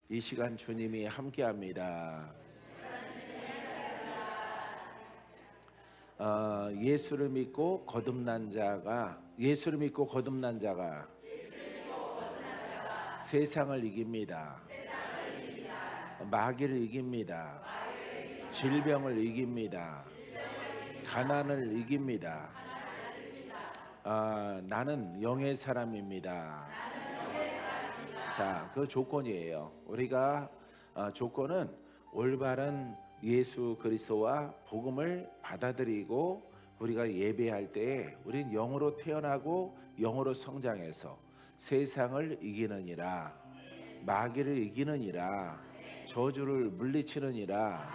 이 시간 주님이 함께합니다. 예수를 믿고 거듭난 자가 세상을 이깁니다. 마귀를 이깁니다. 질병을 이깁니다. 가난을 이깁니다. 나는 영의 사람입니다. 자, 그 조건이에요. 우리가 조건은 올바른 예수 그리스도와 복음을 받아들이고 우리가 예배할 때에 우린 영으로 태어나고 영으로 성장해서 세상을 이기느니라, 마귀를 이기느니라, 저주를 물리치느니라,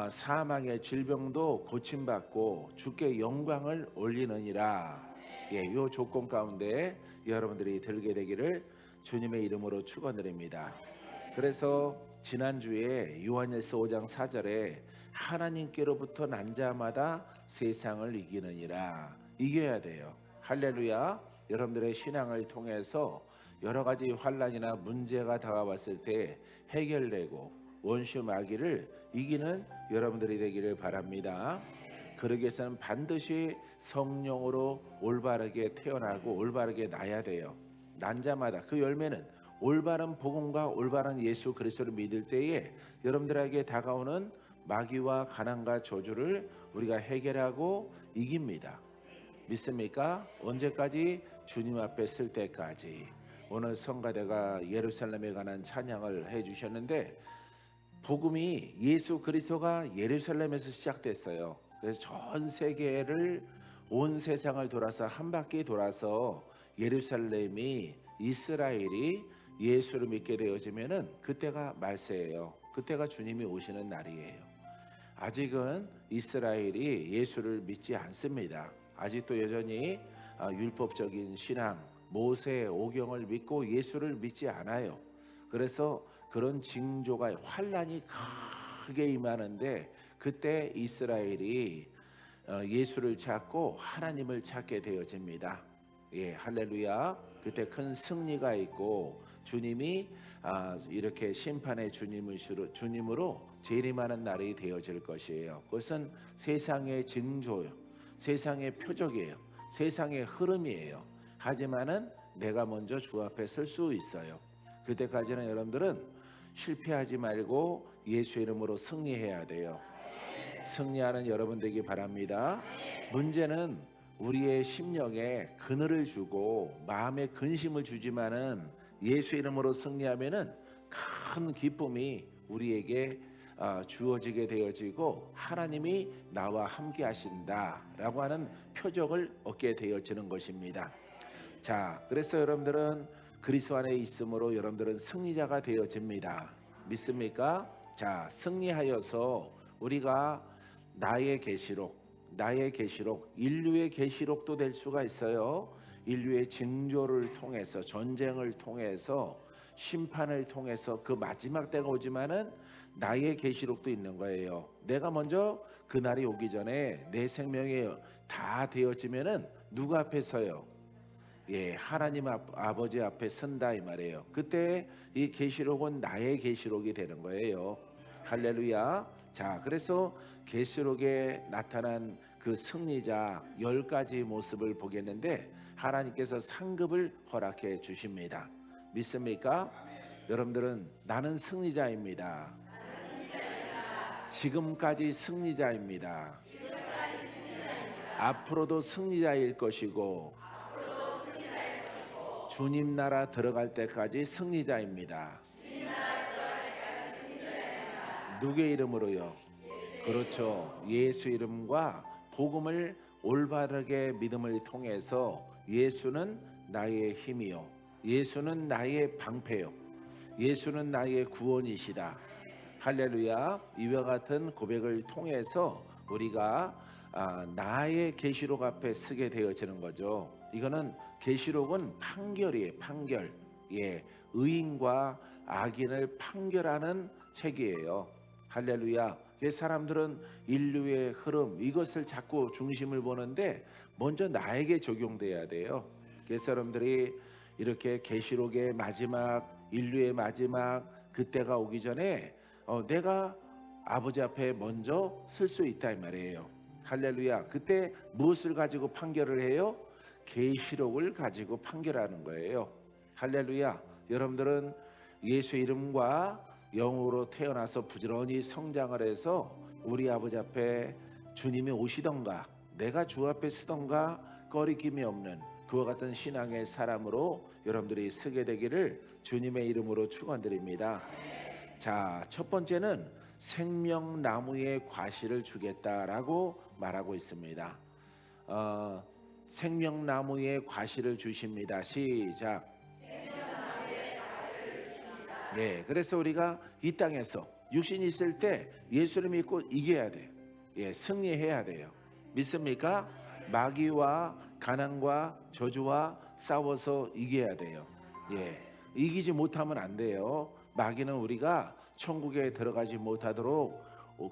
사망의 질병도 고침받고 주께 영광을 올리느니라. 예, 요 조건 가운데 여러분들이 들게 되기를 주님의 이름으로 축원드립니다. 그래서 지난주에 요한일서 5장 4절에 하나님께로부터 난 자마다 세상을 이기느니라. 이겨야 돼요. 할렐루야. 여러분들의 신앙을 통해서 여러 가지 환난이나 문제가 다가왔을 때 해결되고 원수 마귀를 이기는 여러분들이 되기를 바랍니다. 그러기 위해서는 반드시 성령으로 올바르게 태어나고 올바르게 나야 돼요. 난 자마다 그 열매는 올바른 복음과 올바른 예수 그리스도를 믿을 때에 여러분들에게 다가오는 마귀와 가난과 저주를 우리가 해결하고 이깁니다. 믿습니까? 언제까지? 주님 앞에 쓸 때까지. 오늘 성가대가 예루살렘에 관한 찬양을 해주셨는데 복음이 예수 그리스도가 예루살렘에서 시작됐어요. 그래서 전 세계를 온 세상을 돌아서 한 바퀴 돌아서 예루살렘이 이스라엘이 예수를 믿게 되어지면은 그때가 말세예요. 그때가 주님이 오시는 날이에요. 아직은 이스라엘이 예수를 믿지 않습니다. 아직도 여전히 율법적인 신앙, 모세 오경을 믿고 예수를 믿지 않아요. 그래서 그런 징조가 환란이 크게 임하는데 그때 이스라엘이 예수를 찾고 하나님을 찾게 되어집니다. 예, 할렐루야. 그때 큰 승리가 있고 주님이 이렇게 심판의 주님으로 재림하는 날이 되어질 것이에요. 그것은 세상의 징조요, 세상의 표적이에요, 세상의 흐름이에요. 하지만은 내가 먼저 주 앞에 설 수 있어요. 그때까지는 여러분들은 실패하지 말고 예수 이름으로 승리해야 돼요. 승리하는 여러분 되기 바랍니다. 문제는 우리의 심령에 그늘을 주고 마음에 근심을 주지만은 예수 이름으로 승리하면은 큰 기쁨이 우리에게 주어지게 되어지고 하나님이 나와 함께 하신다라고 하는 표적을 얻게 되어지는 것입니다. 자, 그래서 여러분들은 그리스도 안에 있음으로 여러분들은 승리자가 되어집니다. 믿습니까? 자, 승리하여서 우리가 나의 계시록, 인류의 계시록도 될 수가 있어요. 인류의 징조를 통해서, 전쟁을 통해서, 심판을 통해서 그 마지막 때가 오지만은 나의 계시록도 있는 거예요. 내가 먼저 그 날이 오기 전에 내 생명이 다 되어지면은 누구 앞에 서요? 예, 하나님 아버지 앞에 선다 이 말이에요. 그때 이 계시록은 나의 계시록이 되는 거예요. 할렐루야. 자, 그래서 계시록에 나타난 그 승리자 10가지 모습을 보겠는데 하나님께서 상급을 허락해 주십니다. 믿습니까? 여러분들은 나는 승리자입니다. 지금까지 승리자입니다. 앞으로도 승리자일 것이고 주님 나라 들어갈 때까지 승리자입니다. 누구의 이름으로요? 그렇죠. 예수 이름과 복음을 올바르게 믿음을 통해서 예수는 나의 힘이요, 예수는 나의 방패요, 예수는 나의 구원이시다. 할렐루야. 이와 같은 고백을 통해서 우리가 나의 계시록 앞에 서게 되어지는 거죠. 이거는 계시록은 판결이에요. 판결. 예, 의인과 악인을 판결하는 책이에요. 할렐루야. 사람들은 인류의 흐름 이것을 자꾸 중심을 보는데 먼저 나에게 적용돼야 돼요. 그래서 사람들이 이렇게 계시록의 마지막, 인류의 마지막 그때가 오기 전에 내가 아버지 앞에 먼저 설 수 있다 이 말이에요. 할렐루야. 그때 무엇을 가지고 판결을 해요? 계시록을 가지고 판결하는 거예요. 할렐루야. 여러분들은 예수 이름과 영으로 태어나서 부지런히 성장을 해서 우리 아버지 앞에 주님이 오시던가 내가 주 앞에 서던가 꺼리낌이 없는 그와 같은 신앙의 사람으로 여러분들이 서게 되기를 주님의 이름으로 축원드립니다. 자, 첫 번째는 생명나무의 과실을 주겠다라고 말하고 있습니다. 생명나무의 과실을 주십니다. 시작. 네, 그래서 우리가 이 땅에서 육신이 있을 때 예수를 믿고 이겨야 돼요. 예, 승리해야 돼요. 믿습니까? 마귀와 가난과 저주와 싸워서 이겨야 돼요. 예, 이기지 못하면 안 돼요. 마귀는 우리가 천국에 들어가지 못하도록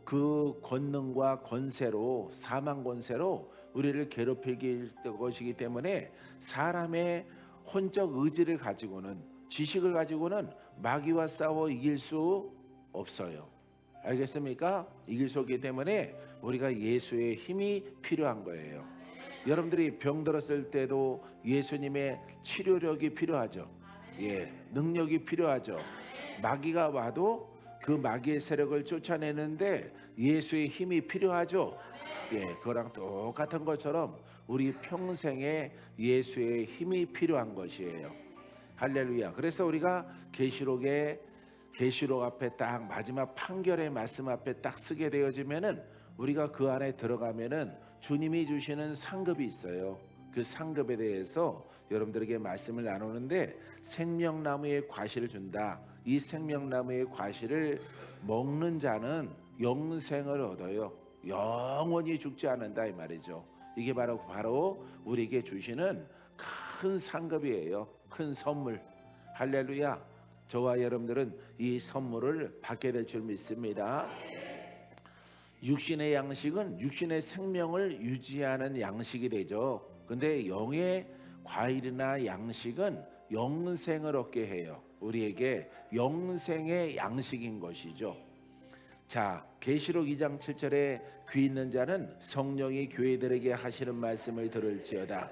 그 권능과 권세로 사망 권세로 우리를 괴롭힐 것이기 때문에 사람의 혼적 의지를 가지고는 지식을 가지고는 마귀와 싸워 이길 수 없어요. 알겠습니까? 이길 수 없기 때문에 우리가 예수의 힘이 필요한 거예요. 여러분들이 병들었을 때도 예수님의 치료력이 필요하죠. 예, 능력이 필요하죠. 마귀가 와도 그 마귀의 세력을 쫓아내는데 예수의 힘이 필요하죠. 예, 그거랑 똑같은 것처럼 우리 평생에 예수의 힘이 필요한 것이에요. 할렐루야. 그래서 우리가 계시록 앞에 딱 마지막 판결의 말씀 앞에 딱 서게 되어지면은 우리가 그 안에 들어가면은 주님이 주시는 상급이 있어요. 그 상급에 대해서 여러분들에게 말씀을 나누는데 생명나무의 과실을 준다. 이 생명나무의 과실을 먹는 자는 영생을 얻어요. 영원히 죽지 않는다 이 말이죠. 이게 바로 우리에게 주시는 큰 상급이에요. 큰 선물. 할렐루야. 저와 여러분들은 이 선물을 받게 될 줄 믿습니다. 육신의 양식은 육신의 생명을 유지하는 양식이 되죠. 근데 영의 과일이나 양식은 영생을 얻게 해요. 우리에게 영생의 양식인 것이죠. 자, 계시록 2장 7절에 귀 있는 자는 성령이 교회들에게 하시는 말씀을 들을지어다.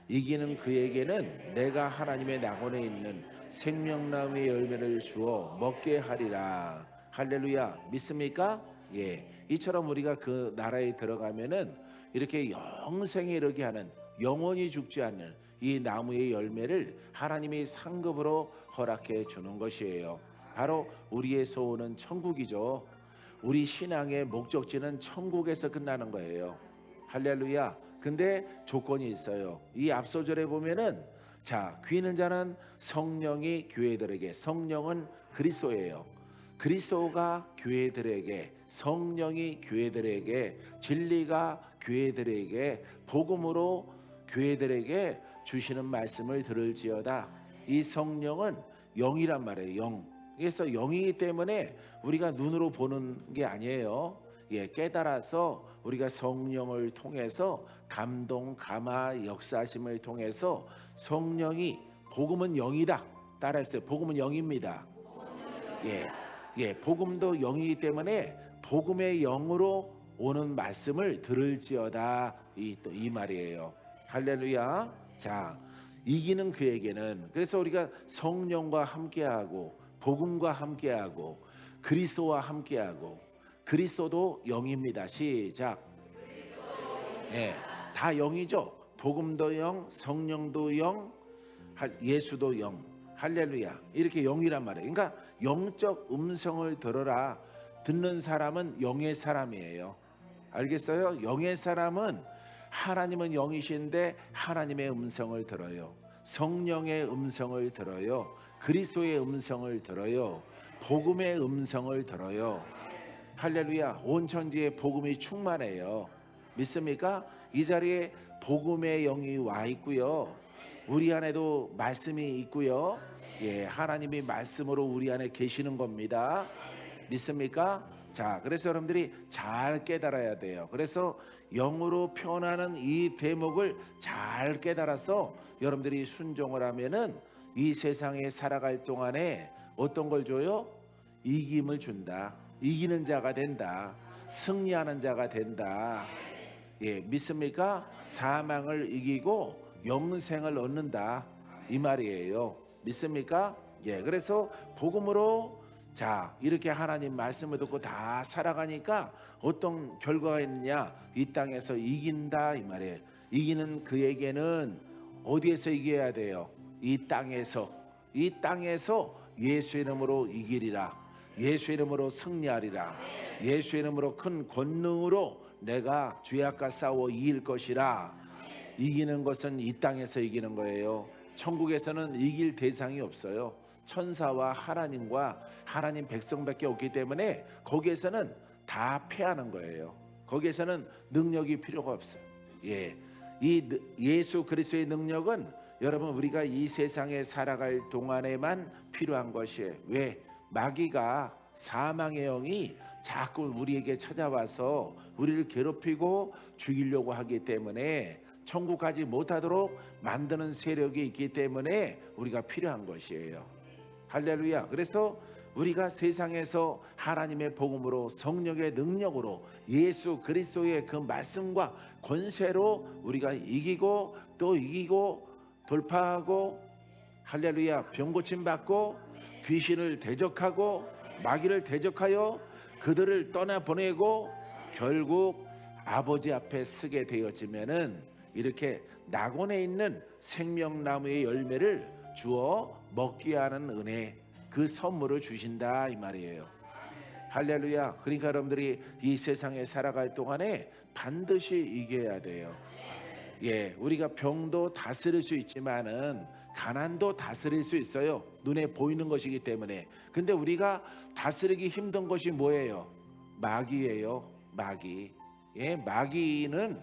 이기는 그에게는 내가 하나님의 낙원에 있는 생명나무의 열매를 주어 먹게 하리라. 할렐루야. 믿습니까? 예. 이처럼 우리가 그 나라에 들어가면은 이렇게 영생에 이르게 하는 영원히 죽지 않는 이 나무의 열매를 하나님이 상급으로 허락해 주는 것이에요. 바로 우리에서 오는 천국이죠. 우리 신앙의 목적지는 천국에서 끝나는 거예요. 할렐루야. 근데 조건이 있어요. 이 앞서절에 보면은 자, 귀 있는 자는 성령이 교회들에게, 성령은 그리스도예요. 그리스도가 교회들에게, 성령이 교회들에게, 진리가 교회들에게, 복음으로 교회들에게 주시는 말씀을 들을지어다. 이 성령은 영이란 말이에요. 영. 그래서 영이기 때문에 우리가 눈으로 보는 게 아니에요. 예, 깨달아서 우리가 성령을 통해서 감동, 감화, 역사하심을 통해서 성령이 복음은 영이다. 따라했어요. 복음은 영입니다. 예, 복음도 영이기 때문에 복음의 영으로 오는 말씀을 들을지어다. 이 말이에요. 할렐루야. 자, 이기는 그에게는 그래서 우리가 성령과 함께하고 복음과 함께하고 그리스도와 함께하고 그리스도도 영입니다. 시작. 예, 다 영이죠. 복음도 영, 성령도 영, 예수도 영. 할렐루야. 이렇게 영이란 말이에요. 그러니까 영적 음성을 들어라. 듣는 사람은 영의 사람이에요. 알겠어요? 영의 사람은 하나님은 영이신데 하나님의 음성을 들어요. 성령의 음성을 들어요. 그리스도의 음성을 들어요. 복음의 음성을 들어요. 할렐루야. 온 천지에 복음이 충만해요. 믿습니까? 이 자리에 복음의 영이 와 있고요. 우리 안에도 말씀이 있고요. 예, 하나님이 말씀으로 우리 안에 계시는 겁니다. 믿습니까? 자, 그래서 여러분들이 잘 깨달아야 돼요. 그래서 영으로 표현하는 이 대목을 잘 깨달아서 여러분들이 순종을 하면은 이 세상에 살아갈 동안에 어떤 걸 줘요? 이김을 준다. 이기는 자가 된다. 승리하는 자가 된다. 예, 믿습니까? 사망을 이기고 영생을 얻는다 이 말이에요. 믿습니까? 예, 그래서 복음으로 자 이렇게 하나님 말씀을 듣고 다 살아가니까 어떤 결과가 있느냐? 이 땅에서 이긴다 이 말이에요. 이기는 그에게는 어디에서 이겨야 돼요? 이 땅에서 예수 이름으로 이기리라. 예수 이름으로 승리하리라. 예수 이름으로 큰 권능으로 내가 죄악과 싸워 이길 것이라. 이기는 것은 이 땅에서 이기는 거예요. 천국에서는 이길 대상이 없어요. 천사와 하나님과 하나님 백성밖에 없기 때문에 거기에서는 다 패하는 거예요. 거기에서는 능력이 필요가 없어요. 예, 예수 그리스도의 능력은 여러분 우리가 이 세상에 살아갈 동안에만 필요한 것이에요. 왜? 마귀가 사망의 영이 자꾸 우리에게 찾아와서 우리를 괴롭히고 죽이려고 하기 때문에 천국 가지 못하도록 만드는 세력이 있기 때문에 우리가 필요한 것이에요. 할렐루야. 그래서 우리가 세상에서 하나님의 복음으로 성령의 능력으로 예수 그리스도의 그 말씀과 권세로 우리가 이기고 또 이기고 돌파하고 할렐루야 병 고침 받고 귀신을 대적하고 마귀를 대적하여 그들을 떠나보내고 결국 아버지 앞에 서게 되어지면은 이렇게 낙원에 있는 생명나무의 열매를 주어 먹게 하는 은혜 그 선물을 주신다 이 말이에요. 할렐루야. 그러니까 여러분들이 이 세상에 살아갈 동안에 반드시 이겨야 돼요. 예, 우리가 병도 다스릴 수 있지만은 가난도 다스릴 수 있어요. 눈에 보이는 것이기 때문에. 근데 우리가 다스리기 힘든 것이 뭐예요? 마귀예요. 마귀. 예, 마귀는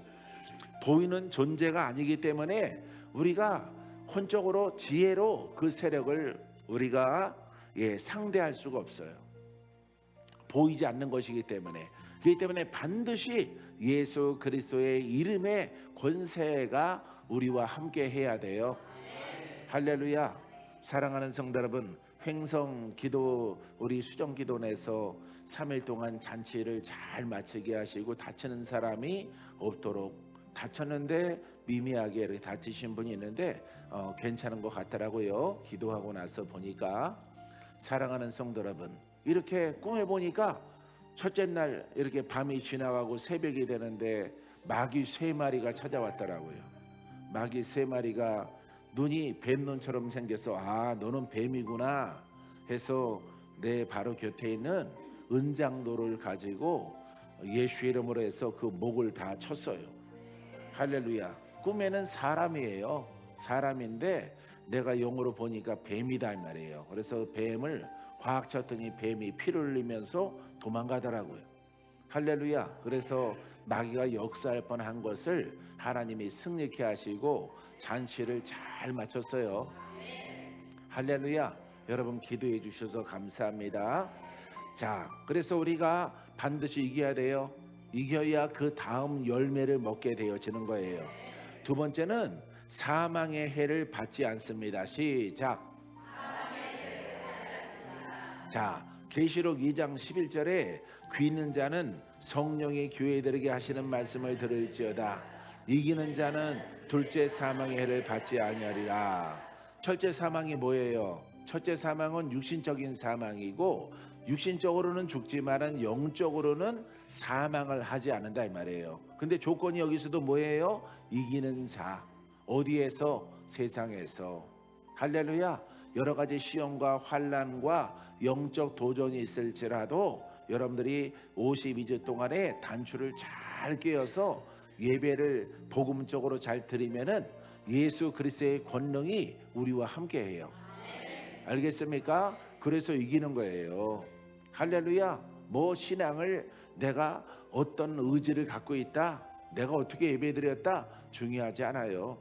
보이는 존재가 아니기 때문에 우리가 혼적으로 지혜로 그 세력을 우리가 상대할 수가 없어요. 보이지 않는 것이기 때문에. 그렇기 때문에 반드시 예수 그리스도의 이름의 권세가 우리와 함께 해야 돼요. 할렐루야. 사랑하는 성도 여러분, 횡성 기도 우리 수정 기도내에서 3일 동안 잔치를 잘 마치게 하시고 다치는 사람이 없도록. 다쳤는데 미미하게 이렇게 다치신 분이 있는데 괜찮은 것 같더라고요. 기도하고 나서 보니까. 사랑하는 성도 여러분, 이렇게 꿈에 보니까 첫째 날 이렇게 밤이 지나가고 새벽이 되는데 마귀 3마리가 찾아왔더라고요. 마귀 3마리가 눈이 뱀눈처럼 생겨서 아 너는 뱀이구나 해서 내 바로 곁에 있는 은장도를 가지고 예수 이름으로 해서 그 목을 다 쳤어요. 할렐루야. 꿈에는 사람이에요. 사람인데 내가 영으로 보니까 뱀이다 이 말이에요. 그래서 뱀을 확 쳤더니 뱀이 피를 흘리면서 도망가더라고요. 할렐루야. 그래서 마귀가 역사할 뻔한 것을 하나님이 승리케 하시고 잔치를 잘 마쳤어요. 할렐루야. 여러분 기도해 주셔서 감사합니다. 자, 그래서 우리가 반드시 이겨야 돼요. 이겨야 그 다음 열매를 먹게 되어지는 거예요. 두 번째는 사망의 해를 받지 않습니다. 시작. 자, 계시록 2장 11절에 귀 있는 자는 성령이 교회들에게 하시는 말씀을 들을지어다. 이기는 자는 둘째 사망의 해를 받지 아니하리라. 첫째 사망이 뭐예요? 첫째 사망은 육신적인 사망이고 육신적으로는 죽지만은 영적으로는 사망을 하지 않는다 이 말이에요. 근데 조건이 여기서도 뭐예요? 이기는 자. 어디에서? 세상에서. 할렐루야. 여러 가지 시험과 환난과 영적 도전이 있을지라도 여러분들이 52주 동안에 단추를 잘 꿰어서 예배를 복음적으로 잘 드리면은 예수 그리스도의 권능이 우리와 함께해요. 알겠습니까? 그래서 이기는 거예요. 할렐루야. 뭐 신앙을 내가 어떤 의지를 갖고 있다, 내가 어떻게 예배드렸다 중요하지 않아요.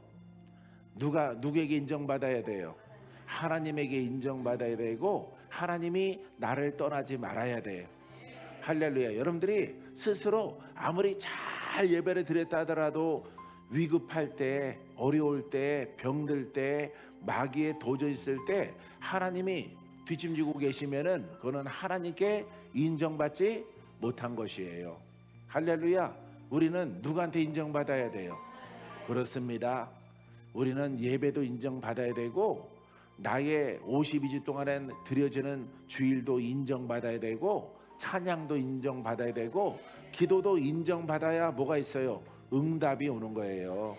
누구에게 인정받아야 돼요? 하나님에게 인정받아야 되고 하나님이 나를 떠나지 말아야 돼요. 할렐루야. 여러분들이 스스로 아무리 잘 예배를 드렸다 하더라도 위급할 때, 어려울 때, 병들 때, 마귀의 도저 있을 때 하나님이 뒷짐지고 계시면은 그거는 하나님께 인정받지 못한 것이에요. 할렐루야. 우리는 누구한테 인정받아야 돼요? 그렇습니다. 우리는 예배도 인정받아야 되고 나의 52주 동안에 드려지는 주일도 인정받아야 되고 찬양도 인정받아야 되고 기도도 인정받아야 뭐가 있어요? 응답이 오는 거예요.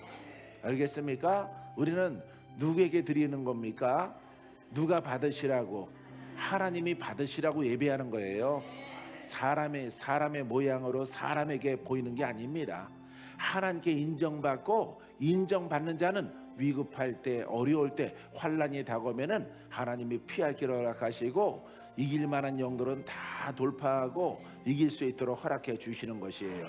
알겠습니까? 우리는 누구에게 드리는 겁니까? 누가 받으시라고? 하나님이 받으시라고 예배하는 거예요. 사람의 모양으로 사람에게 보이는 게 아닙니다. 하나님께 인정받고 인정받는 자는 위급할 때, 어려울 때, 환난이 다가오면은 하나님이 피할 길을 허락하시고 이길 만한 영들은 다 돌파하고 이길 수 있도록 허락해 주시는 것이에요.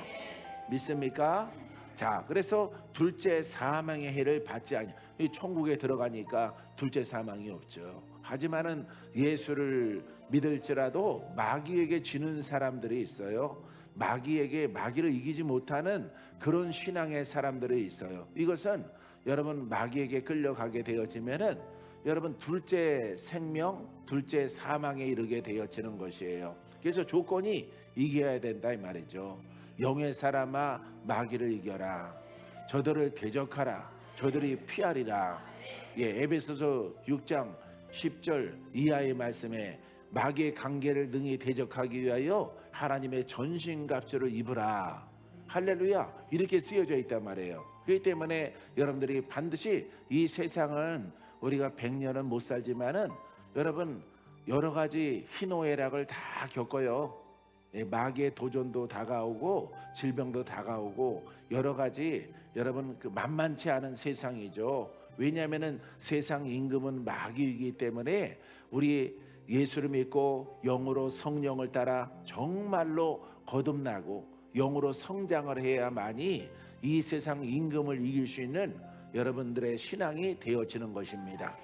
믿습니까? 자, 그래서 둘째 사망의 해를 받지 아니. 이 천국에 들어가니까 둘째 사망이 없죠. 하지만은 예수를 믿을지라도 마귀에게 지는 사람들이 있어요. 마귀를 이기지 못하는 그런 신앙의 사람들이 있어요. 이것은 여러분 마귀에게 끌려가게 되어지면은 여러분 둘째 생명, 둘째 사망에 이르게 되어지는 것이에요. 그래서 조건이 이겨야 된다 이 말이죠. 영의 사람아 마귀를 이겨라. 저들을 대적하라. 저들이 피하리라. 에베소서 6장 10절 이하의 말씀에 마귀의 관계를 능히 대적하기 위하여 하나님의 전신갑주를 입으라. 할렐루야. 이렇게 쓰여져 있단 말이에요. 그렇기 때문에 여러분들이 반드시 이 세상은 우리가 100년은 못 살지만은 여러분 여러 가지 희노애락을 다 겪어요. 마귀의 도전도 다가오고 질병도 다가오고 여러 가지 여러분 그 만만치 않은 세상이죠. 왜냐하면은 세상 임금은 마귀이기 때문에 우리 예수를 믿고 영으로 성령을 따라 정말로 거듭나고 영으로 성장을 해야만이 이 세상 임금을 이길 수 있는 여러분들의 신앙이 되어지는 것입니다.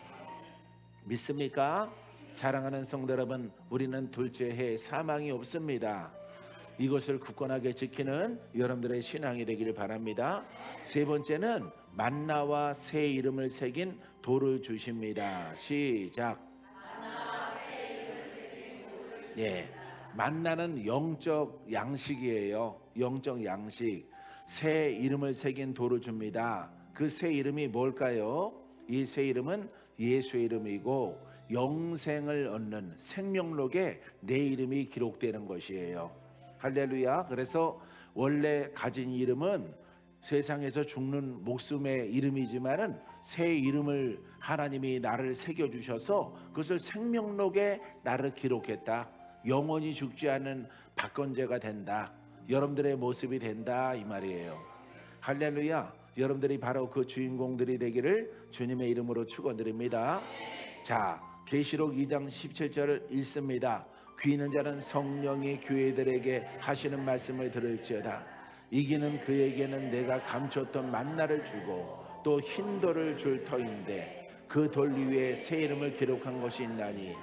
믿습니까? 사랑하는 성도 여러분, 우리는 둘째 해 사망이 없습니다. 이것을 굳건하게 지키는 여러분들의 신앙이 되기를 바랍니다. 세 번째는 만나와 새 이름을 새긴 돌을 주십니다. 시작. 만나는 영적 양식이에요. 영적 양식. 새 이름을 새긴 돌을 줍니다. 그 새 이름이 뭘까요? 이 새 이름은 예수의 이름이고 영생을 얻는 생명록에 내 이름이 기록되는 것이에요. 할렐루야. 그래서 원래 가진 이름은 세상에서 죽는 목숨의 이름이지만은 새 이름을 하나님이 나를 새겨 주셔서 그것을 생명록에 나를 기록했다. 영원히 죽지 않은 박건제가 된다. 여러분들의 모습이 된다 이 말이에요. 할렐루야. 여러분들이 바로 그 주인공들이 되기를 주님의 이름으로 축원드립니다. 자, 계시록 2장 17절을 읽습니다. 귀 있는 자는 성령이 교회들에게 하시는 말씀을 들을지어다. 이기는 그에게는 내가 감췄던 만나를 주고 또 흰 돌을 줄 터인데 그 돌 위에 새 이름을 기록한 것이 있나니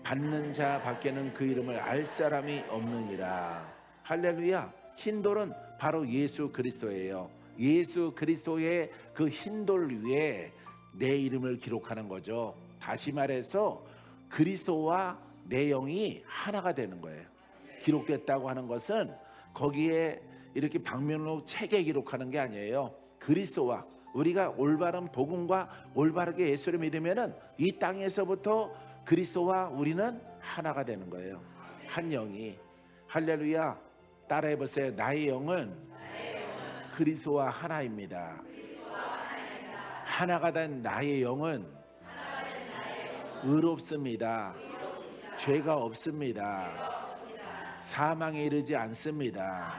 받는 자 밖에는 그 이름을 알 사람이 없느니라. 할렐루야. 흰 돌은 바로 예수 그리스도예요. 예수 그리스도의 그 흰 돌 위에 내 이름을 기록하는 거죠. 다시 말해서 그리스도와 내 영이 하나가 되는 거예요. 기록됐다고 하는 것은 거기에 이렇게 방면으로 책에 기록하는 게 아니에요. 그리스도와 우리가 올바른 복음과 올바르게 예수를 믿으면은 이 땅에서부터 그리스도와 우리는 하나가 되는 거예요. 한 영이. 할렐루야. 따라해 보세요. 나의 영은 그리스도와 하나입니다. 하나가 된 나의 영은 의롭습니다. 죄가 없습니다. 사망에 이르지 않습니다.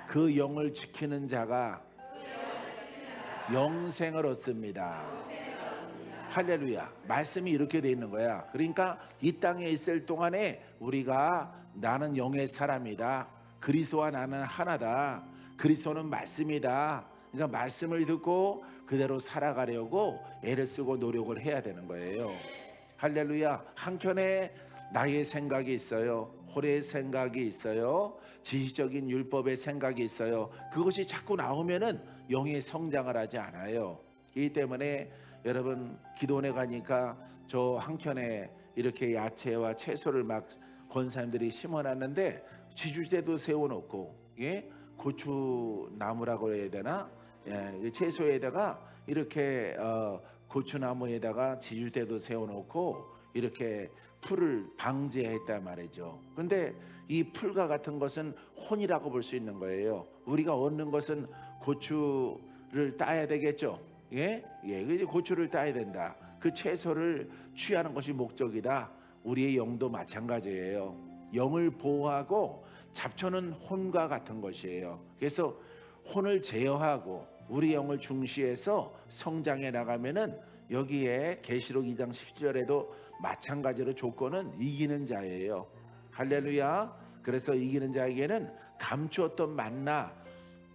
그 영을 지키는 자가 영생을 얻습니다. 할렐루야. 말씀이 이렇게 돼 있는 거야. 그러니까 이 땅에 있을 동안에 우리가 나는 영의 사람이다. 그리스도와 나는 하나다. 그리스도는 말씀이다. 그러니까 말씀을 듣고 그대로 살아가려고 애를 쓰고 노력을 해야 되는 거예요. 할렐루야. 한켠에 나의 생각이 있어요. 홀의 생각이 있어요. 지식적인 율법의 생각이 있어요. 그것이 자꾸 나오면은 영의 성장을 하지 않아요. 이 때문에 여러분 기도원에 가니까 저 한켠에 이렇게 야채와 채소를 막 권사님들이 심어놨는데 지주대도 세워놓고, 예, 고추 나무라고 해야 되나, 예, 이 채소에다가 이렇게 고추나무에다가 지주대도 세워놓고 이렇게 풀을 방제했단 말이죠. 근데 이 풀과 같은 것은 혼이라고 볼 수 있는 거예요. 우리가 얻는 것은 고추를 따야 되겠죠. 예, 예, 그 고추를 따야 된다. 그 채소를 취하는 것이 목적이다. 우리의 영도 마찬가지예요. 영을 보호하고 잡초는 혼과 같은 것이에요. 그래서 혼을 제어하고 우리 영을 중시해서 성장해 나가면은 여기에 계시록 2장 17절에도 마찬가지로 조건은 이기는 자예요. 할렐루야. 그래서 이기는 자에게는 감추었던 만나,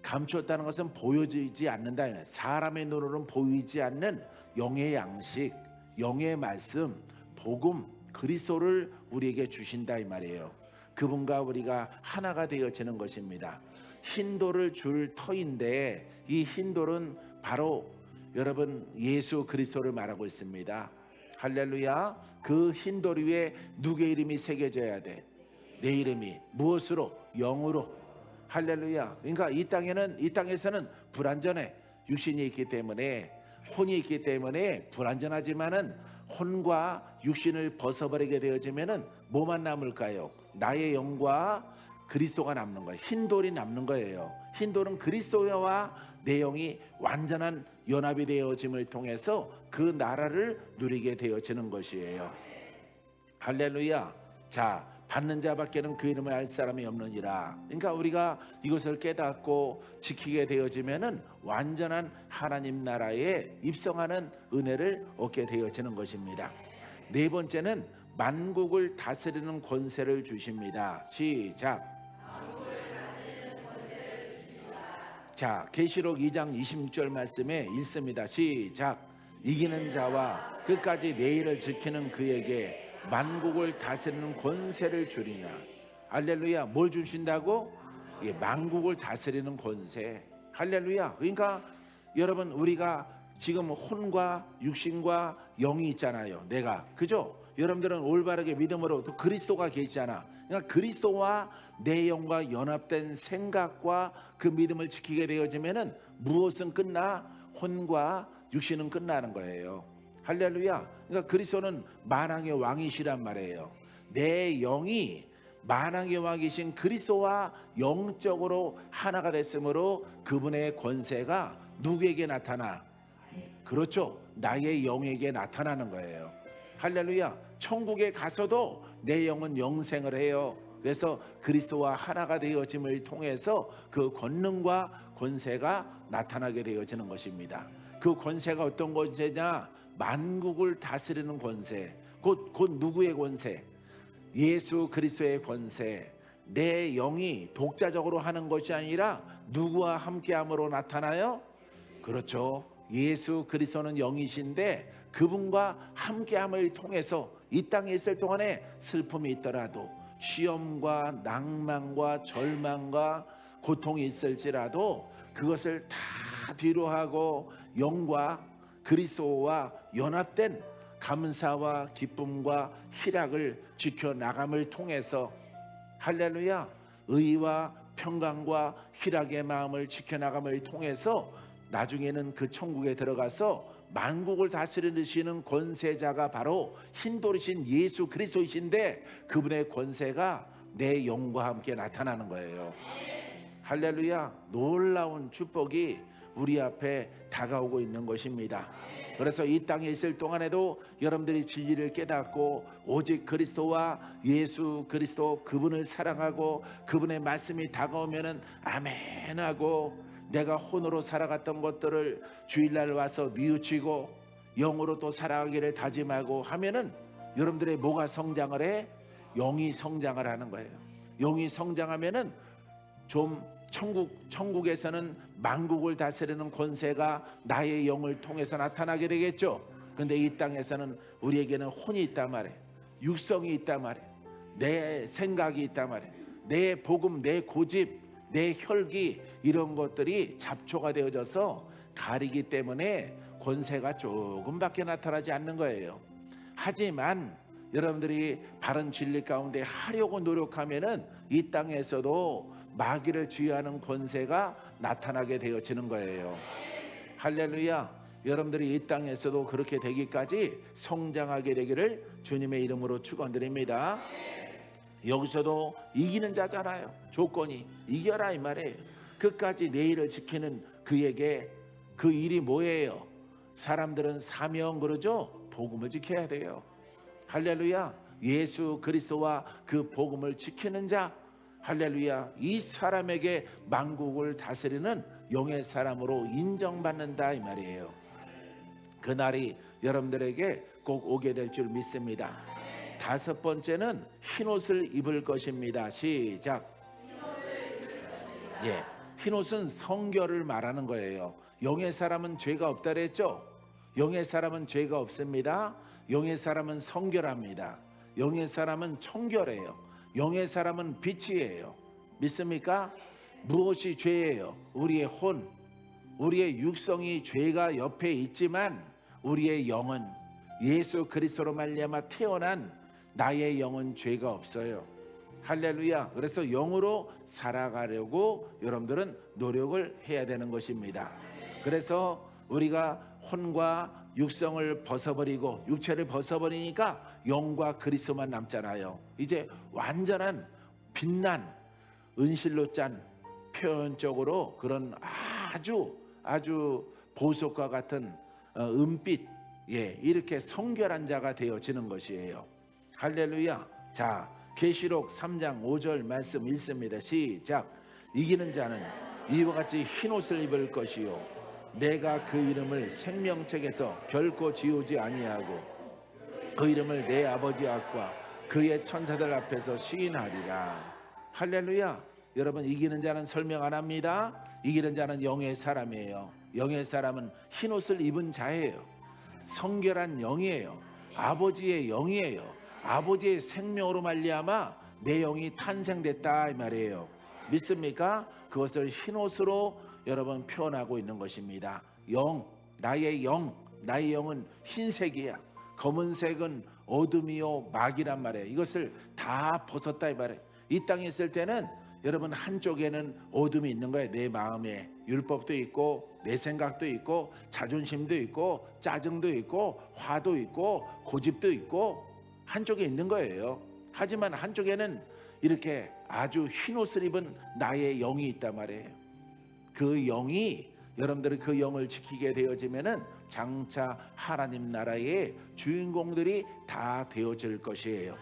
감추었다는 것은 보여지지 않는다. 사람의 눈으로는 보이지 않는 영의 양식, 영의 말씀, 복음, 그리스도를 우리에게 주신다 이 말이에요. 그분과 우리가 하나가 되어지는 것입니다. 흰돌을 줄 터인데 이 흰돌은 바로 여러분 예수 그리스도를 말하고 있습니다. 할렐루야. 그 흰돌 위에 누구의 이름이 새겨져야 돼? 내 이름이. 무엇으로? 영으로. 할렐루야. 그러니까 이 땅에서는 불완전해. 육신이 있기 때문에, 혼이 있기 때문에 불완전하지만은 혼과 육신을 벗어버리게 되어지면은 뭐만 남을까요? 나의 영과 그리스도가 남는 거예요. 흰돌이 남는 거예요. 흰돌은 그리스도와 내 영이 완전한 연합이 되어짐을 통해서 그 나라를 누리게 되어지는 것이에요. 할렐루야. 자, 받는 자밖에는 그 이름을 알 사람이 없느니라. 그러니까 우리가 이것을 깨닫고 지키게 되어지면은 완전한 하나님 나라에 입성하는 은혜를 얻게 되어지는 것입니다. 네 번째는 만국을 다스리는 권세를 주십니다. 시작. 자, 계시록 2장 26절 말씀에 읽습니다. 시작. 이기는 자와 끝까지 내일을 지키는 그에게 만국을 다스리는 권세를 주리냐. 할렐루야. 뭘 주신다고? 예, 만국을 다스리는 권세. 할렐루야. 그러니까 여러분 우리가 지금 혼과 육신과 영이 있잖아요. 내가, 그죠? 여러분들은 올바르게 믿음으로 또 그리스도가 계시잖아. 그러니까 그리스도와 내 영과 연합된 생각과 그 믿음을 지키게 되어지면은 무엇은 끝나? 혼과 육신은 끝나는 거예요. 할렐루야. 그러니까 그리스도는 만왕의 왕이시란 말이에요. 내 영이 만왕의 왕이신 그리스도와 영적으로 하나가 됐으므로 그분의 권세가 누구에게 나타나? 그렇죠. 나의 영에게 나타나는 거예요. 할렐루야. 천국에 가서도 내 영은 영생을 해요. 그래서 그리스도와 하나가 되어짐을 통해서 그 권능과 권세가 나타나게 되어지는 것입니다. 그 권세가 어떤 권세냐? 만국을 다스리는 권세. 곧 누구의 권세? 예수 그리스도의 권세. 내 영이 독자적으로 하는 것이 아니라 누구와 함께함으로 나타나요? 그렇죠. 예수 그리스도는 영이신데 그분과 함께함을 통해서 이 땅에 있을 동안에 슬픔이 있더라도, 시험과 낭만과 절망과 고통이 있을지라도 그것을 다 뒤로하고 영과 그리스도와 연합된 감사와 기쁨과 희락을 지켜나감을 통해서, 할렐루야, 의와 평강과 희락의 마음을 지켜나감을 통해서 나중에는 그 천국에 들어가서 만국을 다스리시는 권세자가 바로 흰돌이신 예수 그리스도이신데 그분의 권세가 내 영과 함께 나타나는 거예요. 할렐루야. 놀라운 축복이 우리 앞에 다가오고 있는 것입니다. 그래서 이 땅에 있을 동안에도 여러분들이 진리를 깨닫고 오직 그리스도와 예수 그리스도 그분을 사랑하고 그분의 말씀이 다가오면은 아멘 하고, 내가 혼으로 살아갔던 것들을 주일날 와서 뉘우치고 영으로 또 살아가기를 다짐하고 하면은 여러분들의 뭐가 성장을 해? 영이 성장을 하는 거예요. 영이 성장하면은 좀 천국에서는 만국을 다스리는 권세가 나의 영을 통해서 나타나게 되겠죠. 근데 이 땅에서는 우리에게는 혼이 있단 말이에요. 육성이 있단 말이에요. 내 생각이 있단 말이에요. 내 복음, 내 고집, 내 혈기, 이런 것들이 잡초가 되어져서 가리기 때문에 권세가 조금밖에 나타나지 않는 거예요. 하지만 여러분들이 바른 진리 가운데 하려고 노력하면은 이 땅에서도 마귀를 주의하는 권세가 나타나게 되어지는 거예요. 할렐루야. 여러분들이 이 땅에서도 그렇게 되기까지 성장하게 되기를 주님의 이름으로 축원드립니다. 여기서도 이기는 자잖아요. 조건이 이겨라 이 말이에요. 끝까지 내 일을 지키는 그에게 그 일이 뭐예요? 사람들은 사명 그러죠. 복음을 지켜야 돼요. 할렐루야. 예수 그리스도와 그 복음을 지키는 자, 할렐루야, 이 사람에게 만국을 다스리는 영의 사람으로 인정받는다 이 말이에요. 그날이 여러분들에게 꼭 오게 될 줄 믿습니다. 다섯 번째는 흰옷을 입을 것입니다. 시작. 예, 흰옷은 성결을 말하는 거예요. 영의 사람은 죄가 없다 그랬죠? 영의 사람은 죄가 없습니다. 영의 사람은 성결합니다. 영의 사람은 청결해요. 영의 사람은 빛이에요. 믿습니까? 무엇이 죄예요? 우리의 혼, 우리의 육성이 죄가 옆에 있지만 우리의 영은 예수 그리스도로 말미암아 태어난 나의 영은 죄가 없어요. 할렐루야. 그래서 영으로 살아가려고 여러분들은 노력을 해야 되는 것입니다. 그래서 우리가 혼과 육성을 벗어버리고 육체를 벗어버리니까 영과 그리스도만 남잖아요. 이제 완전한 빛난 은실로 짠 표현적으로 그런 아주 보석과 같은 은빛, 이렇게 성결한 자가 되어지는 것이에요. 할렐루야. 자, 계시록 3장 5절 말씀 읽습니다. 시작. 이기는 자는 이와 같이 흰옷을 입을 것이요 내가 그 이름을 생명책에서 결코 지우지 아니하고 그 이름을 내 아버지 앞과 그의 천사들 앞에서 시인하리라. 할렐루야. 여러분, 이기는 자는 설명 안 합니다. 이기는 자는 영의 사람이에요. 영의 사람은 흰옷을 입은 자예요. 성결한 영이에요. 아버지의 영이에요. 아버지의 생명으로 말미암아 내 영이 탄생됐다 이 말이에요. 믿습니까? 그것을 흰옷으로 여러분 표현하고 있는 것입니다. 영, 나의 영은 흰색이야. 검은색은 어둠이요 마귀란 말이에요. 이것을 다 벗었다 이 말이에요. 이 땅에 있을 때는 여러분 한쪽에는 어둠이 있는 거예요. 내 마음에 율법도 있고 내 생각도 있고 자존심도 있고 짜증도 있고 화도 있고 고집도 있고 한쪽에 있는 거예요. 하지만 한쪽에는 이렇게 아주 흰옷을 입은 나의 영이 있단 말이에요. 그 영이 여러분들이 그 영을 지키게 되어지면은 장차 하나님 나라의 주인공들이 다 되어질 것이에요.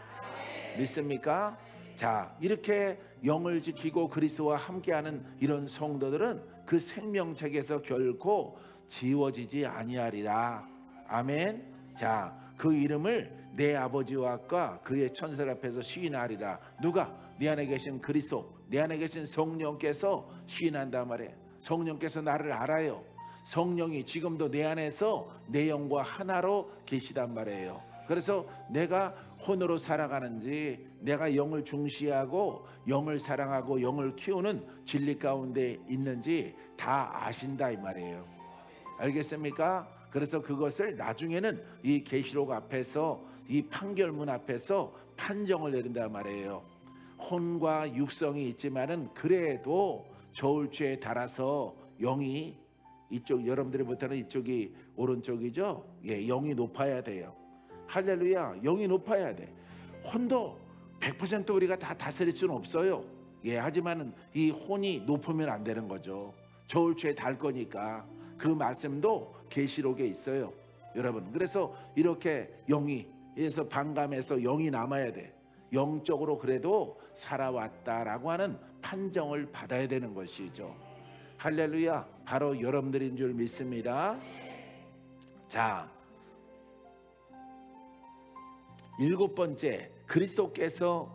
믿습니까? 자, 이렇게 영을 지키고 그리스도와 함께하는 이런 성도들은 그 생명책에서 결코 지워지지 아니하리라. 아멘. 자, 그 이름을 내 아버지와 그의 천사들 앞에서 시인하리라. 누가? 내 안에 계신 그리스도, 내 안에 계신 성령께서 시인한단 말이에요. 성령께서 나를 알아요. 성령이 지금도 내 안에서 내 영과 하나로 계시단 말이에요. 그래서 내가 혼으로 살아가는지, 내가 영을 중시하고 영을 사랑하고 영을 키우는 진리 가운데 있는지 다 아신다 이 말이에요. 알겠습니까? 그래서 그것을 나중에는 이 계시록 앞에서, 이 판결문 앞에서 판정을 내린단 말이에요. 혼과 육성이 있지만은 그래도 저울주에 달아서 영이 이쪽, 여러분들이 보다는 이쪽이 오른쪽이죠. 영이 높아야 돼요. 할렐루야. 영이 높아야 돼. 혼도 100% 우리가 다 다스릴 수는 없어요. 하지만 이 혼이 높으면 안 되는 거죠. 저울주에 달 거니까. 그 말씀도 계시록에 있어요, 여러분. 그래서 이렇게 영이, 그래서 반감해서 영이 남아야 돼. 영적으로 그래도 살아왔다라고 하는 판정을 받아야 되는 것이죠. 할렐루야. 바로 여러분들인 줄 믿습니다. 자, 일곱 번째, 그리스도께서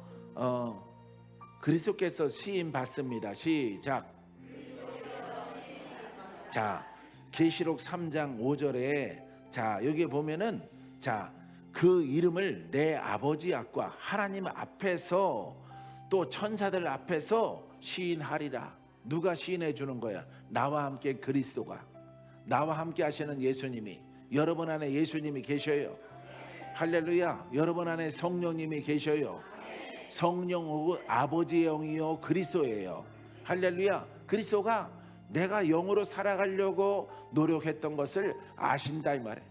시인 받습니다. 시작. 자, 계시록 3장 5절에 자, 여기 보면은 자, 그 이름을 내 아버지 앞과 하나님 앞에서 또 천사들 앞에서 시인하리라. 누가 시인해 주는 거야? 나와 함께 그리스도가, 나와 함께 하시는 예수님이, 여러분 안에 예수님이 계셔요. 할렐루야. 여러분 안에 성령님이 계셔요. 성령 아버지의 영이요 그리스도예요. 할렐루야. 그리스도가 내가 영으로 살아가려고 노력했던 것을 아신다 이 말이에요.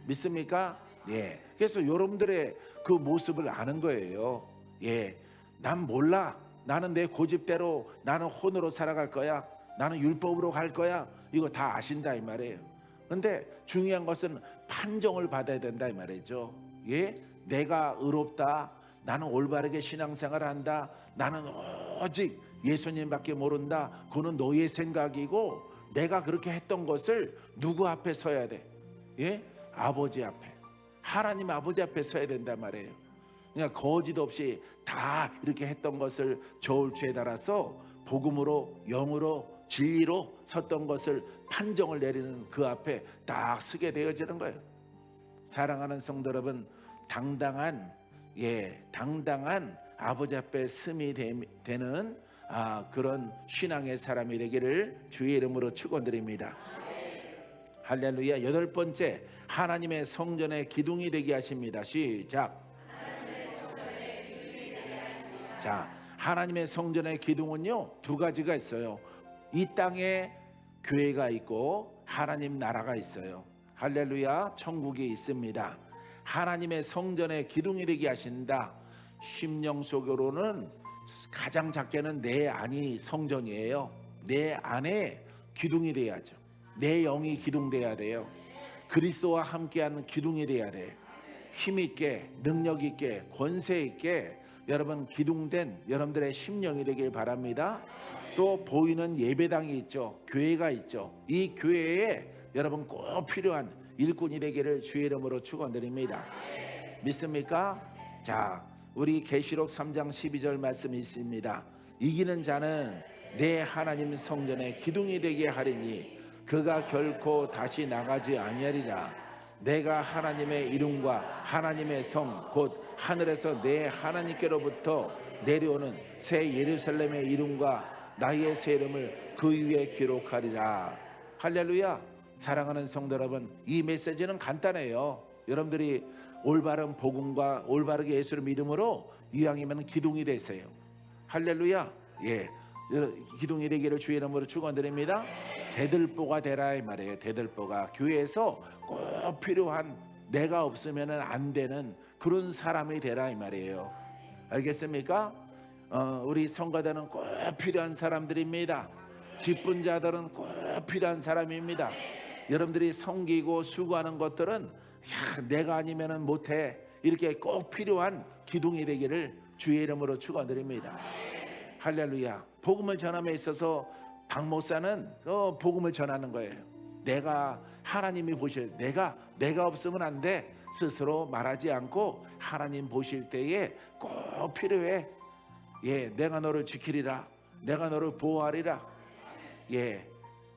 믿습니까? 예. 그래서 여러분들의 그 모습을 아는 거예요. 예. 난 몰라. 나는 내 고집대로 나는 혼으로 살아갈 거야. 나는 율법으로 갈 거야. 이거 다 아신다 이 말이에요. 그런데 중요한 것은 판정을 받아야 된다 이 말이죠. 예? 내가 의롭다. 나는 올바르게 신앙생활을 한다. 나는 오직 예수님밖에 모른다. 그거는 너의 생각이고 내가 그렇게 했던 것을 누구 앞에 서야 돼? 예? 아버지 앞에. 하나님 아버지 앞에 서야 된단 말이에요. 그러니까 거짓 없이 다 이렇게 했던 것을 저울추에 달아서 복음으로 영으로 진리로 섰던 것을 판정을 내리는 그 앞에 딱 서게 되어지는 거예요. 사랑하는 성도 여러분, 당당한 아버지 앞에 스미 되는 그런 신앙의 사람이 되기를 주의 이름으로 축원드립니다. 할렐루야. 여덟 번째, 하나님의 성전의 기둥이 되게 하십니다. 시작. 자, 하나님의 성전의 기둥은요 두 가지가 있어요. 이 땅에 교회가 있고 하나님 나라가 있어요. 할렐루야. 천국이 있습니다. 하나님의 성전의 기둥이 되게 하신다. 심령 속으로는 가장 작게는 내 안이 성전이에요. 내 안에 기둥이 돼야죠. 내 영이 기둥돼야 돼요. 그리스도와 함께하는 기둥이 돼야 돼. 힘있게 능력있게 권세있게 여러분 기둥된 여러분들의 심령이 되길 바랍니다. 또 보이는 예배당이 있죠. 교회가 있죠. 이 교회에 여러분 꼭 필요한 일꾼이 되기를 주의 이름으로 축원드립니다. 믿습니까? 자, 우리 계시록 3장 12절 말씀이 있습니다. 이기는 자는 내 하나님 성전의 기둥이 되게 하리니 그가 결코 다시 나가지 아니하리라. 내가 하나님의 이름과 하나님의 성 곧 하늘에서 내 하나님께로부터 내려오는 새 예루살렘의 이름과 나의 새 이름을 그 위에 기록하리라. 할렐루야. 사랑하는 성도 여러분, 이 메시지는 간단해요. 여러분들이 올바른 복음과 올바르게 예수를 믿음으로 이왕이면 기둥이 되세요. 할렐루야. 예, 기둥이 되기를 주의 이름으로 축원드립니다. 대들보가 되라 이 말이에요. 대들보가 교회에서 꼭 필요한 내가 없으면 안 되는 그런 사람이 되라 이 말이에요. 알겠습니까? 우리 성가대는 꼭 필요한 사람들입니다. 직분자들은 꼭 필요한 사람입니다. 여러분들이 섬기고 수고하는 것들은 내가 아니면 못해. 이렇게 꼭 필요한 기둥이 되기를 주의 이름으로 축원드립니다. 할렐루야. 복음을 전함에 있어서 박 목사는 복음을 전하는 거예요. 내가 하나님이 보실 내가 없으면 안 돼. 스스로 말하지 않고 하나님 보실 때에 꼭 필요해. 예, 내가 너를 지키리라. 내가 너를 보호하리라. 예,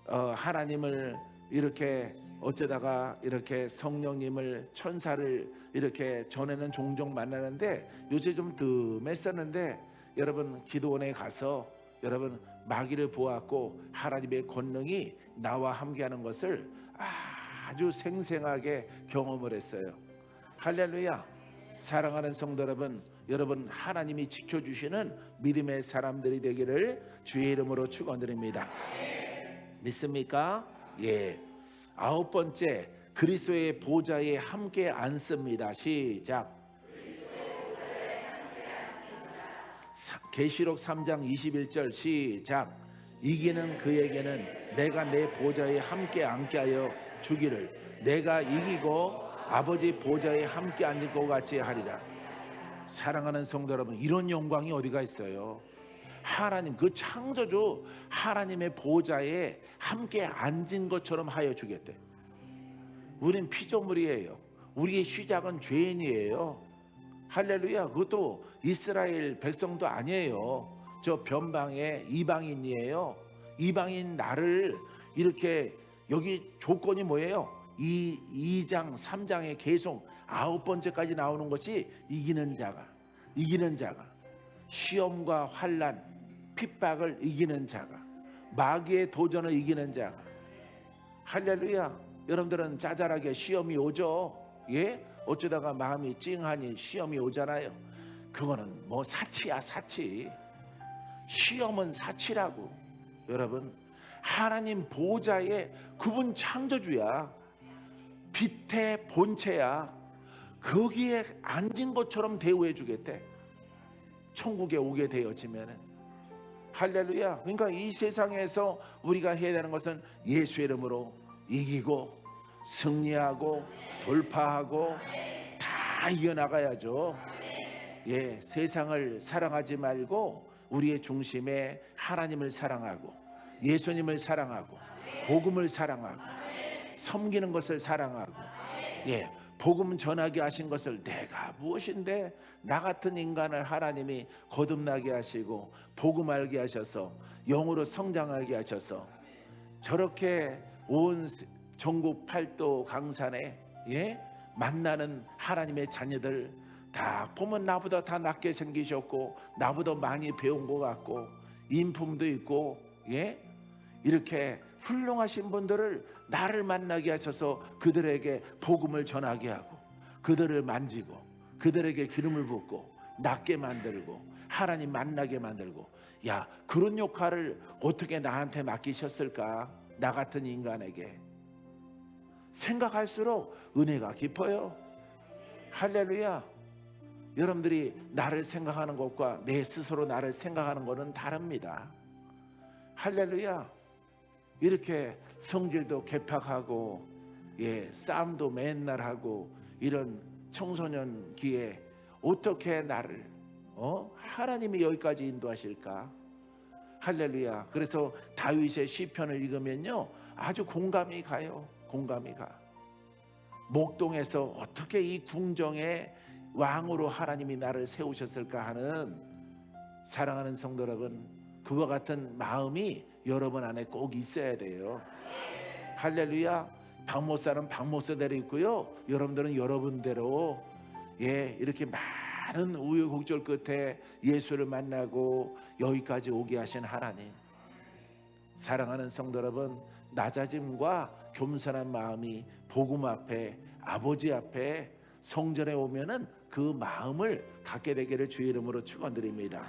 하나님을 이렇게 어쩌다가 이렇게 성령님을 천사를 이렇게 전에는 종종 만나는데 요새 좀 뜸했었는데 여러분 기도원에 가서 여러분 마귀를 보았고 하나님의 권능이 나와 함께하는 것을 아주 생생하게 경험을 했어요. 할렐루야. 사랑하는 성도 여러분 하나님이 지켜주시는 믿음의 사람들이 되기를 주의 이름으로 축원드립니다. 믿습니까? 예. 아홉 번째, 그리스도의 보좌에 함께 앉습니다. 시작. 계시록 3장 21절 시작. 이기는 그에게는 내가 내 보좌에 함께 앉게 하여 주기를 내가 이기고 아버지 보좌에 함께 앉을 것 같이 하리라. 사랑하는 성도 여러분, 이런 영광이 어디가 있어요? 하나님 그 창조주 하나님의 보좌에 함께 앉은 것처럼 하여 주겠대. 우린 피조물이에요. 우리의 시작은 죄인이에요. 할렐루야. 그것도 이스라엘 백성도 아니에요. 저 변방의 이방인이에요. 이방인 나를 이렇게 여기 조건이 뭐예요? 2장 3장에 계속 9번째까지 나오는 것이 이기는 자가 시험과 환난 핍박을 이기는 자가 마귀의 도전을 이기는 자가. 할렐루야. 여러분들은 자잘하게 시험이 오죠. 예? 어쩌다가 마음이 찡하니 시험이 오잖아요. 그거는 뭐 사치야, 사치. 시험은 사치라고. 여러분, 하나님 보좌에 그분 창조주야, 빛의 본체야. 거기에 앉은 것처럼 대우해 주겠대, 천국에 오게 되어지면은. 할렐루야. 그러니까 이 세상에서 우리가 해야 되는 것은 예수의 이름으로 이기고 승리하고 돌파하고 다 이겨나가야죠. 예, 세상을 사랑하지 말고 우리의 중심에 하나님을 사랑하고 예수님을 사랑하고 복음을 사랑하고 섬기는 것을 사랑하고, 예, 복음 전하게 하신 것을 내가 무엇인데, 나 같은 인간을 하나님이 거듭나게 하시고 복음 알게 하셔서 영으로 성장하게 하셔서 저렇게 온 전국 팔도 강산에, 예, 만나는 하나님의 자녀들 다 보면 나보다 다 낫게 생기셨고 나보다 많이 배운 것 같고 인품도 있고, 예, 이렇게 훌륭하신 분들을 나를 만나게 하셔서 그들에게 복음을 전하게 하고 그들을 만지고 그들에게 기름을 붓고 낫게 만들고 하나님 만나게 만들고, 야, 그런 역할을 어떻게 나한테 맡기셨을까? 나 같은 인간에게. 생각할수록 은혜가 깊어요. 할렐루야. 여러분들이 나를 생각하는 것과 내 스스로 나를 생각하는 것은 다릅니다. 할렐루야. 이렇게 성질도 개팍하고, 예, 싸움도 맨날 하고 이런 청소년기에 어떻게 나를 하나님이 여기까지 인도하실까? 할렐루야. 그래서 다윗의 시편을 읽으면요, 아주 공감이 가요. 공감이 가. 목동에서 어떻게 이 궁정의 왕으로 하나님이 나를 세우셨을까 하는, 사랑하는 성도 여러분, 그와 같은 마음이 여러분 안에 꼭 있어야 돼요. 할렐루야. 박목사는 박목사대로 있고요, 여러분들은 여러분대로, 예, 이렇게 많은 우여곡절 끝에 예수를 만나고 여기까지 오게 하신 하나님. 사랑하는 성도 여러분, 낮아짐과 겸손한 마음이 복음 앞에, 아버지 앞에 성전에 오면은 그 마음을 갖게 되기를 주의 이름으로 축원드립니다.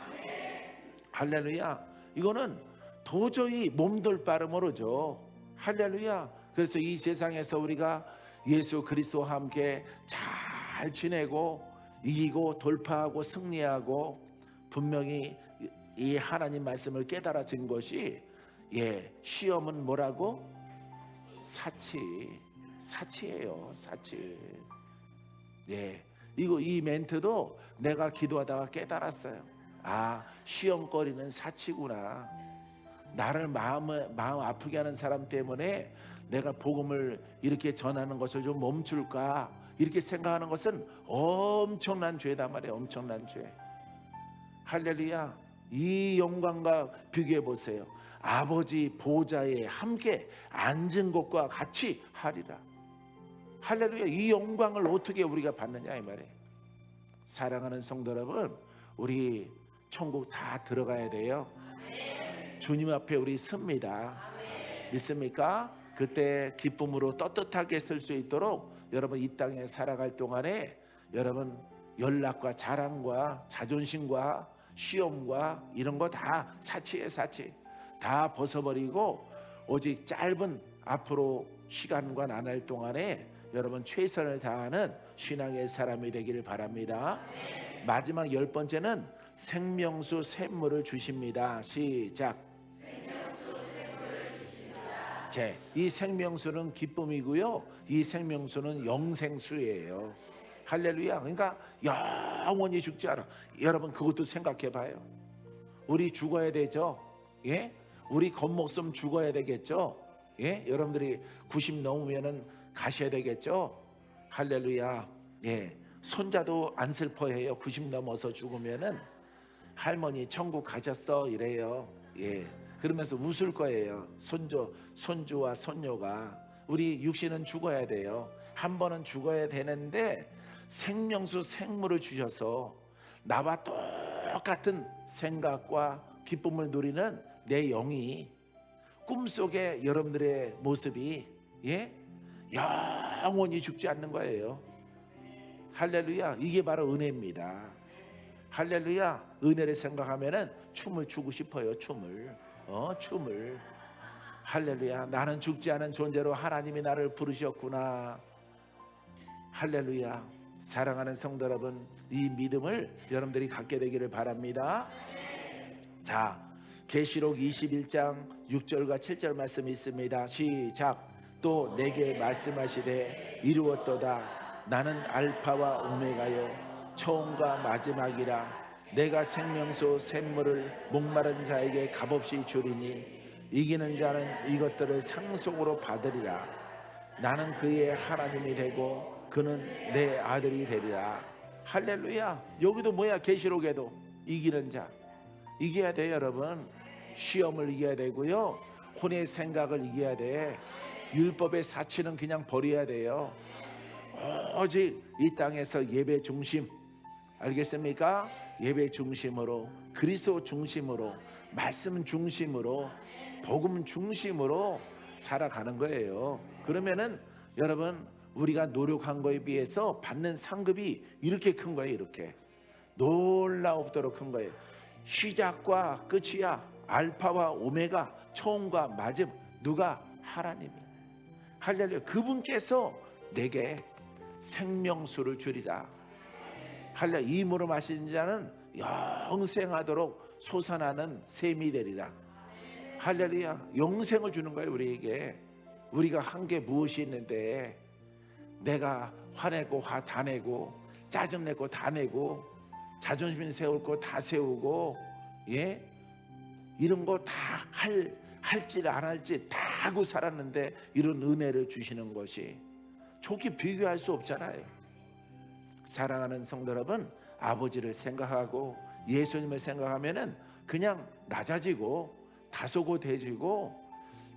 할렐루야. 이거는 도저히 몸둘 바를 모르죠. 할렐루야. 그래서 이 세상에서 우리가 예수 그리스도와 함께 잘 지내고 이기고 돌파하고 승리하고, 분명히 이 하나님 말씀을 깨달아진 것이, 예, 시험은 뭐라고? 사치예요. 사치. 예, 이 멘트도 내가 기도하다가 깨달았어요. 아, 시험거리는 사치구나. 나를 마음 아프게 하는 사람 때문에 내가 복음을 이렇게 전하는 것을 좀 멈출까, 이렇게 생각하는 것은 엄청난 죄다 말이에요. 엄청난 죄. 할렐루야. 이 영광과 비교해 보세요. 아버지 보좌에 함께 앉은 것과 같이 하리라. 할렐루야. 이 영광을 어떻게 우리가 받느냐 이 말이에요. 사랑하는 성도 여러분, 우리 천국 다 들어가야 돼요. 주님 앞에 우리 섭니다. 믿습니까? 그때 기쁨으로 떳떳하게 설 수 있도록 여러분 이 땅에 살아갈 동안에 여러분 연락과 자랑과 자존심과 시험과 이런 거 다 사치예요. 사치. 다 벗어버리고 오직 짧은 앞으로 시간과 나날 동안에 여러분 최선을 다하는 신앙의 사람이 되기를 바랍니다. 마지막 10번째는 생명수 샘물을 주십니다. 시작. 이 생명수는 기쁨이고요, 이 생명수는 영생수예요. 할렐루야. 그러니까 영원히 죽지 않아. 여러분 그것도 생각해 봐요. 우리 죽어야 되죠. 예? 우리 겉목숨 죽어야 되겠죠. 예? 여러분들이 90 넘으면은 가셔야 되겠죠. 할렐루야. 예. 손자도 안 슬퍼해요. 90 넘어서 죽으면은 할머니 천국 가셨어 이래요. 예. 그러면서 웃을 거예요. 손주와 손녀가. 우리 육신은 죽어야 돼요. 한 번은 죽어야 되는데 생명수 생물을 주셔서 나와 똑같은 생각과 기쁨을 누리는 내 영이, 꿈속에 여러분들의 모습이, 예, 영원히 죽지 않는 거예요. 할렐루야. 이게 바로 은혜입니다. 할렐루야. 은혜를 생각하면은 춤을 추고 싶어요. 춤을. 할렐루야. 나는 죽지 않은 존재로 하나님이 나를 부르셨구나. 할렐루야. 사랑하는 성도 여러분, 이 믿음을 여러분들이 갖게 되기를 바랍니다. 자, 계시록 21장 6절과 7절 말씀이 있습니다. 시작. 또 내게 말씀하시되 이루었도다. 나는 알파와 오메가요 처음과 마지막이라. 내가 생명수 샘물을 목마른 자에게 값없이 주리니 이기는 자는 이것들을 상속으로 받으리라. 나는 그의 하나님이 되고 그는 내 아들이 되리라. 할렐루야. 여기도 뭐야? 계시록에도 이기는 자 이겨야 돼. 여러분, 시험을 이겨야 되고요, 혼의 생각을 이겨야 돼. 율법의 사치는 그냥 버려야 돼요. 오직 이 땅에서 예배 중심, 알겠습니까? 예배 중심으로, 그리스도 중심으로, 말씀 중심으로, 복음 중심으로 살아가는 거예요. 그러면은 여러분, 우리가 노력한 거에 비해서 받는 상급이 이렇게 큰 거예요. 이렇게 놀라우도록 큰 거예요. 시작과 끝이야. 알파와 오메가, 처음과 마지막. 누가? 하나님이. 할렐루야. 그분께서 내게 생명수를 주리라. 할렐루야. 이 물을 마시는 자는 영생하도록 솟아나는 샘이 되리라. 할렐루야. 영생을 주는 거예요. 우리에게. 우리가 한 게 무엇이 있는데, 내가 화내고 화 다 내고, 짜증내고 다 내고, 자존심 세울 거 다 세우고, 이런 거 다 할지 안 할지 다 하고 살았는데, 이런 은혜를 주시는 것이 좋게 비교할 수 없잖아요. 사랑하는 성도 여러분, 아버지를 생각하고 예수님을 생각하면은 그냥 낮아지고 다소곳해지고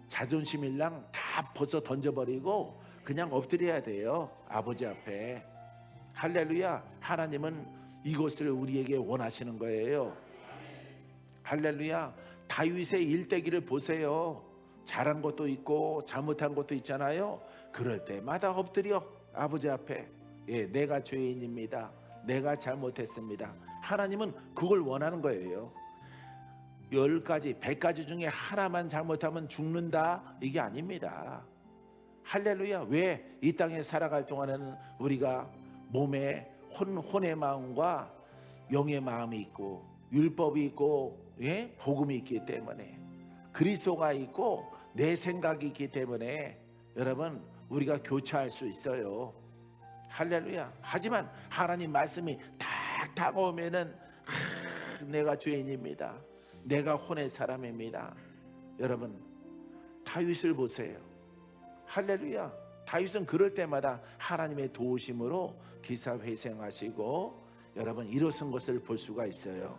자존심일랑 다 벗어 던져버리고 그냥 엎드려야 돼요. 아버지 앞에. 할렐루야. 하나님은 이것을 우리에게 원하시는 거예요. 할렐루야. 다윗의 일대기를 보세요. 잘한 것도 있고 잘못한 것도 있잖아요. 그럴 때마다 엎드려 아버지 앞에. 내가 죄인입니다. 내가 잘못했습니다. 하나님은 그걸 원하는 거예요. 10가지 100가지 중에 하나만 잘못하면 죽는다, 이게 아닙니다. 할렐루야. 왜? 이 땅에 살아갈 동안에는 우리가 몸에 혼의 마음과 영의 마음이 있고, 율법이 있고, 복음이 있기 때문에, 그리스도가 있고 내 생각이 있기 때문에 여러분, 우리가 교차할 수 있어요. 할렐루야. 하지만 하나님 말씀이 딱 다가오면은 내가 죄인입니다. 내가 혼의 사람입니다. 여러분, 다윗을 보세요. 할렐루야. 다윗은 그럴 때마다 하나님의 도우심으로 기사회생하시고 여러분 일어선 것을 볼 수가 있어요.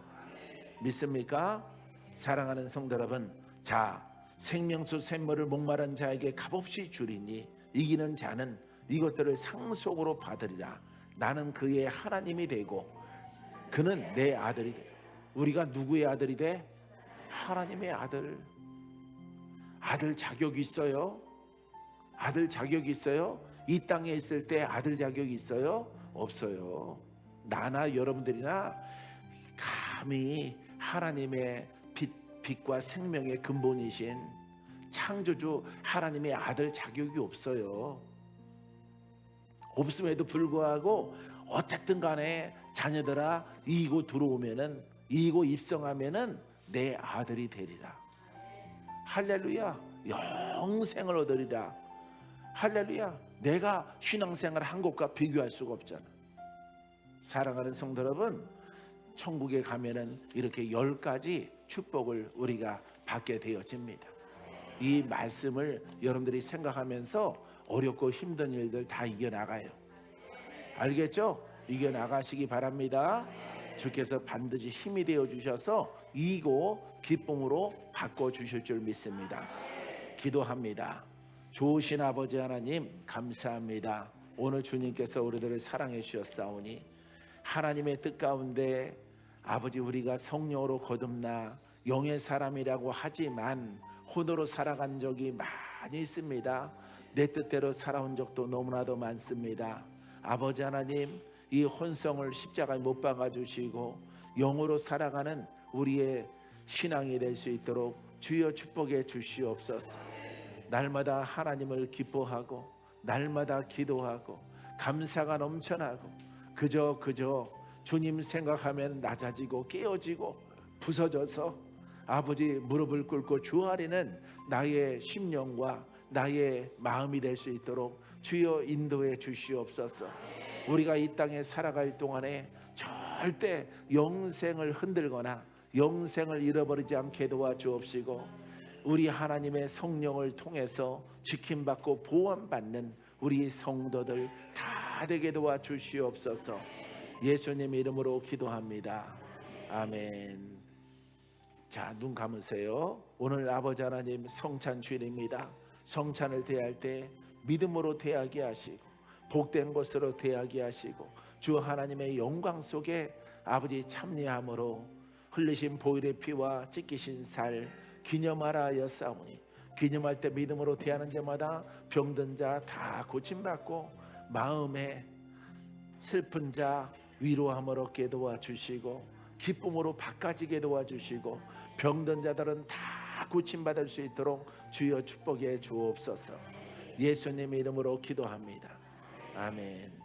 믿습니까? 사랑하는 성도 여러분, 자, 생명수 샘물을 목마른 자에게 값없이 주리니 이기는 자는 이것들을 상속으로 받으리라. 나는 그의 하나님이 되고 그는 내 아들이 돼. 우리가 누구의 아들이 돼? 하나님의 아들. 아들 자격이 있어요? 아들 자격이 있어요? 이 땅에 있을 때 아들 자격이 있어요? 없어요. 나나 여러분들이나 감히 하나님의 빛과 생명의 근본이신 창조주 하나님의 아들 자격이 없어요. 없음에도 불구하고 어쨌든 간에 자녀들아 이기고 들어오면은, 이기고 입성하면은 내 아들이 되리라. 할렐루야. 영생을 얻으리라. 할렐루야. 내가 신앙생활 한 것과 비교할 수가 없잖아. 사랑하는 성도 여러분, 천국에 가면은 이렇게 10가지 축복을 우리가 받게 되어집니다. 이 말씀을 여러분들이 생각하면서 어렵고 힘든 일들 다 이겨나가요. 알겠죠? 이겨나가시기 바랍니다. 주께서 반드시 힘이 되어 주셔서 이기고 기쁨으로 바꿔주실 줄 믿습니다. 기도합니다. 좋으신 아버지 하나님, 감사합니다. 오늘 주님께서 우리들을 사랑해 주셨사오니 하나님의 뜻 가운데 아버지, 우리가 성령으로 거듭나 영의 사람이라고 하지만 혼으로 살아간 적이 많이 있습니다. 내 뜻대로 살아온 적도 너무나도 많습니다. 아버지 하나님, 이 혼성을 십자가에 못 박아 주시고 영으로 살아가는 우리의 신앙이 될 수 있도록 주여 축복해 주시옵소서. 날마다 하나님을 기뻐하고 날마다 기도하고 감사가 넘쳐나고 그저 주님 생각하면 낮아지고 깨어지고 부서져서 아버지 무릎을 꿇고 주 아래는 나의 심령과 나의 마음이 될 수 있도록 주여 인도해 주시옵소서. 우리가 이 땅에 살아갈 동안에 절대 영생을 흔들거나 영생을 잃어버리지 않게 도와주옵시고 우리 하나님의 성령을 통해서 지킴받고 보호받는 우리 성도들 다 되게 도와주시옵소서. 예수님 이름으로 기도합니다. 아멘. 자, 눈 감으세요. 오늘 아버지 하나님 성찬 주일입니다. 성찬을 대할 때 믿음으로 대하게 하시고 복된 것으로 대하게 하시고 주 하나님의 영광 속에 아버지 참여함으로 흘리신 보혈의 피와 찢기신 살 기념하라 하였사오니 기념할 때 믿음으로 대하는 자마다 병든 자 다 고침받고 마음에 슬픈 자 위로함을 얻게 도와주시고 기쁨으로 바꿔지게 도와주시고 병든 자들은 다 고침받을 수 있도록 주여 축복해 주옵소서. 예수님 이름으로 기도합니다. 아멘.